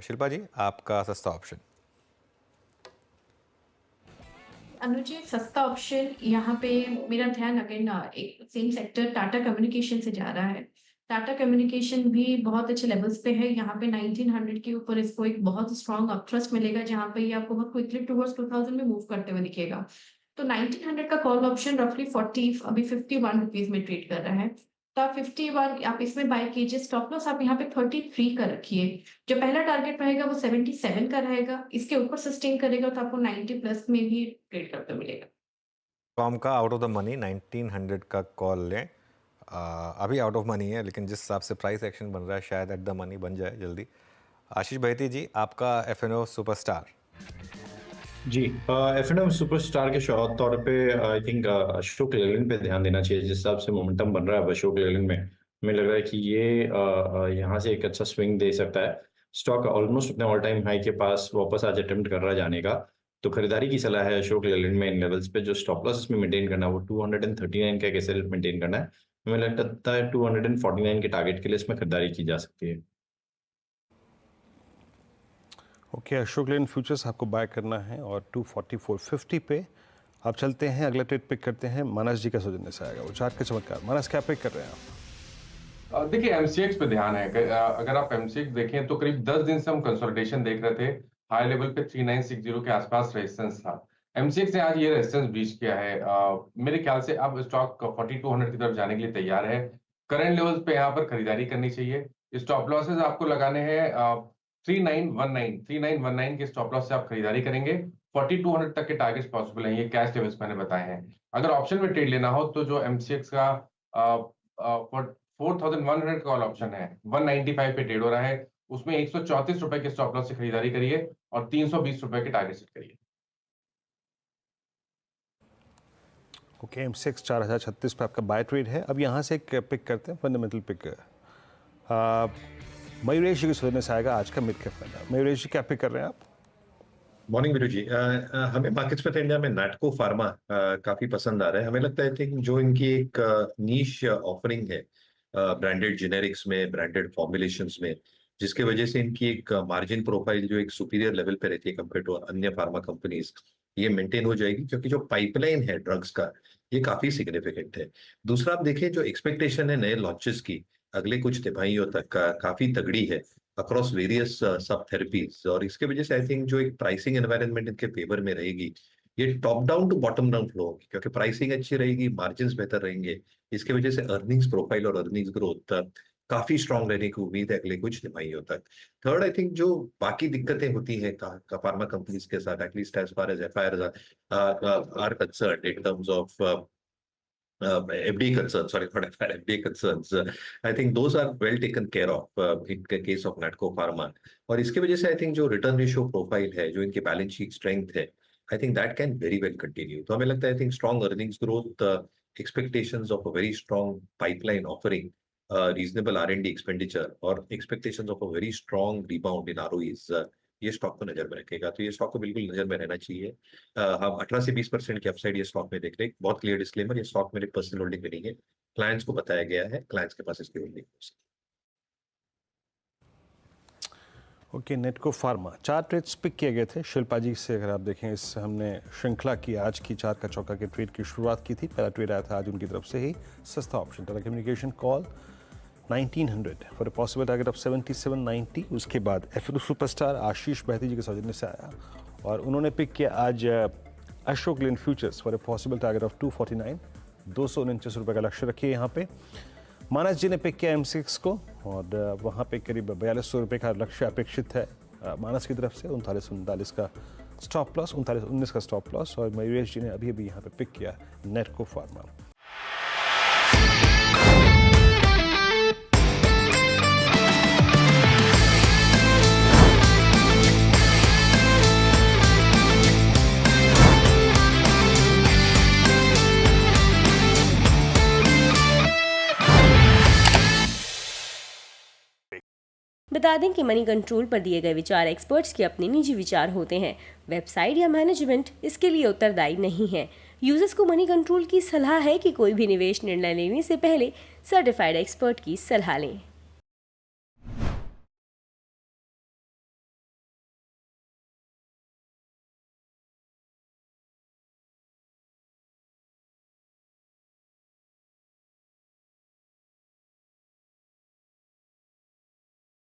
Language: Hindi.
शिल्पा जी, आपका सस्ता ऑप्शन। अनुज जी, सस्ता ऑप्शन यहाँ पे मेरा ध्यान अगेन एक सेम सेक्टर टाटा कम्युनिकेशन से जा रहा है। टाटा कम्युनिकेशन भी बहुत अच्छे लेवल्स पे है। यहाँ पे 1900 के ऊपर इसको एक बहुत स्ट्रॉन्ग अपथ्रस्ट मिलेगा, जहाँ पे ये आपको बहुत क्विकली टुवर्ड्स 2000 में मूव करते हुए दिखेगा। तो 1900 का कॉल ऑप्शन रफली 40 अभी 51 रुपीज में ट्रेड कर रहा है। तो आप 51 आप इसमें बाय कीजिए। स्टॉप लॉस आप यहाँ पे 33 का रखिए। जो पहला टारगेट रहेगा वो 77 का रहेगा। इसके ऊपर सस्टेन करेगा तो आपको 90 प्लस में भी ट्रेड करते मिलेगा। कॉम का आउट ऑफ द मनी 1900 का कॉल लें। अभी आउट ऑफ मनी है, लेकिन जिस हिसाब से प्राइस एक्शन बन रहा है शायद एट द मनी बन जाए जल्दी। आशीष बहती जी, आपका एफएनओ सुपरस्टार। जी, एफ&एम सुपरस्टार के शौक तौर पे आई थिंक अशोक लेलैंड पे ध्यान देना चाहिए। जिस हिसाब से मोमेंटम बन रहा है अब अशोक लेलैंड में, हमें लग रहा है कि ये यहाँ से एक अच्छा स्विंग दे सकता है। स्टॉक ऑलमोस्ट अपने ऑल टाइम हाई के पास वापस आज अटेम्प्ट कर रहा है जाने का, तो खरीदारी की सलाह है अशोक लेलैंड में इन लेवल्स पे। जो स्टॉप लॉस इसमें मेंटेन करना है वो 239 का कैसे मेंटेन करना है, हमें लगता है 249 के टारगेट के लिए इसमें खरीदारी की जा सकती है। ओके, अशोक लेलैंड फ्यूचर्स आपको बाय करना है और 244.50 पे आप चलते हैं। अगला ट्रेड पिक करते हैं, मानस जी का सौजन्य से आएगा वो चार्ट के चमत्कार। मानस, क्या पिक कर रहे हैं आप? देखिए, एमसीएक्स पे ध्यान है। अगर आप एमसीएक्स देखें तो करीब 10 दिन से हम कंसोलिडेशन देख रहे थे। हाई लेवल पे 3960 के आसपास रेजिस्टेंस था। एमसीएक्स ने आज ये रेजिस्टेंस ब्रीच किया है। मेरे ख्याल से अब स्टॉक 4200 की तरफ जाने के लिए तैयार है। करंट लेवल्स पे यहाँ पर खरीदारी करनी चाहिए। स्टॉप लॉसेस आपको लगाने हैं 3919 के स्टॉप लॉस से आप खरीदारी करेंगे। 4200 तक के टारगेट्स पॉसिबल हैं, ये कैश लेवल्स मैंने बताए हैं। अगर ऑप्शन में ट्रेड लेना हो तो जो एमसीएक्स का 4100 कॉल ऑप्शन है 195 पे ट्रेड हो रहा है, उसमें 134 रुपए के स्टॉप लॉस से खरीदारी करिए और 320 रुपए के टारगेट सेट करिए। ओके, एमसीएक्स 4036 पे आपका बाय ट्रेड है। अब यहाँ से एक पिक करते हैं, फंडामेंटल पिक। मयूरेश जी की सौजन्य से आएगा आज का मिड कैप फंड। मयूरेश जी, क्या पिक कर रहे हैं आप? मॉर्निंग वीरू जी, हमें मार्केट्स में इंडिया में नैटको फार्मा काफी पसंद आ रहा है। हमें लगता है कि जो इनकी एक नीश ऑफरिंग है ब्रांडेड जेनेरिक्स में, ब्रांडेड फॉर्मुलेशंस में, जिसके वजह से इनकी एक मार्जिन प्रोफाइल जो एक सुपीरियर लेवल पे रहती है कंपेयर टू अन्य फार्मा कंपनीज, ये मेंटेन हो जाएगी क्योंकि जो पाइपलाइन है ड्रग्स का ये काफी सिग्निफिकेंट है। दूसरा, आप देखें जो एक्सपेक्टेशन है नए लॉन्चेस की अगले कुछ तिमाहियों तक काफी तगड़ी है अक्रॉस वेरियस सब थेरेपीज, और इसके वजह से आई थिंक जो एक प्राइसिंग एनवायरनमेंट इनके फेवर में रहेगी, ये top down to bottom down flow होगी क्योंकि प्राइसिंग अच्छी रहेगी, मार्जिन्स बेहतर रहेंगे। इसके वजह से अर्निंग्स प्रोफाइल और अर्निंग्स ग्रोथ काफी स्ट्रांग रहने की उम्मीद है अगले कुछ तिमाहियों तक। थर्ड, आई थिंक जो बाकी दिक्कतें होती हैं फार्मा कंपनीज के साथ, at least as far as FIR are concerned in terms of FDA concerns, sorry, not FDA concerns. I think those are well taken care of in the case of Natco Pharma. और इसके वजह से I think जो रिटर्न रेशियो प्रोफाइल है, जो इनके बैलेंस शीट स्ट्रेंथ है, I think that can very well continue. तो हमें लगता है I think strong earnings growth, expectations of a very strong pipeline offering, reasonable R&D expenditure और expectations of a very strong rebound in ROEs, ये स्टॉक को नजर में रखेगा। तो ये स्टॉक को बिल्कुल नजर में रहना चाहिए। हम 18 से 20% की अपसाइड ये स्टॉक में देख रहे हैं। बहुत क्लियर डिस्क्लेमर, ये स्टॉक मेरे पर्सनल होल्डिंग में नहीं है, क्लाइंट्स को बताया गया है, क्लाइंट्स के पास इसकी होल्डिंग हो सकती है। ओके, नेटको फार्मा 4 ट्रेड्स पिक किए गए थे शिल्पा जी से। अगर आप देखें, इस हमने श्रृंखला की आज की 4 का चौका के ट्रेड की शुरुआत की थी। पहला ट्रेड आया था आज उनकी तरफ से ही, सस्ता option Tata communication call 1900 for a possible target of 7790। उसके बाद एफएनओ सुपरस्टार आशीष बहती जी के सौजन्य से आया और उन्होंने पिक किया आज Ashok Leyland futures for a possible target of 249, 249 रुपये का लक्ष्य रखिए यहाँ पे। मानस जी ने पिक किया M6 को और वहाँ पे करीब 4200 रुपये का लक्ष्य अपेक्षित है मानस की तरफ से। 3939 का स्टॉप लॉस, 3919 का स्टॉप लॉस। और मयूरेश जी ने अभी अभी यहाँ पे पिक किया नेटको फार्मा। बता दें कि मनी कंट्रोल पर दिए गए विचार एक्सपर्ट्स के अपने निजी विचार होते हैं। वेबसाइट या मैनेजमेंट इसके लिए उत्तरदायी नहीं है। यूजर्स को मनी कंट्रोल की सलाह है कि कोई भी निवेश निर्णय लेने से पहले सर्टिफाइड एक्सपर्ट की सलाह लें।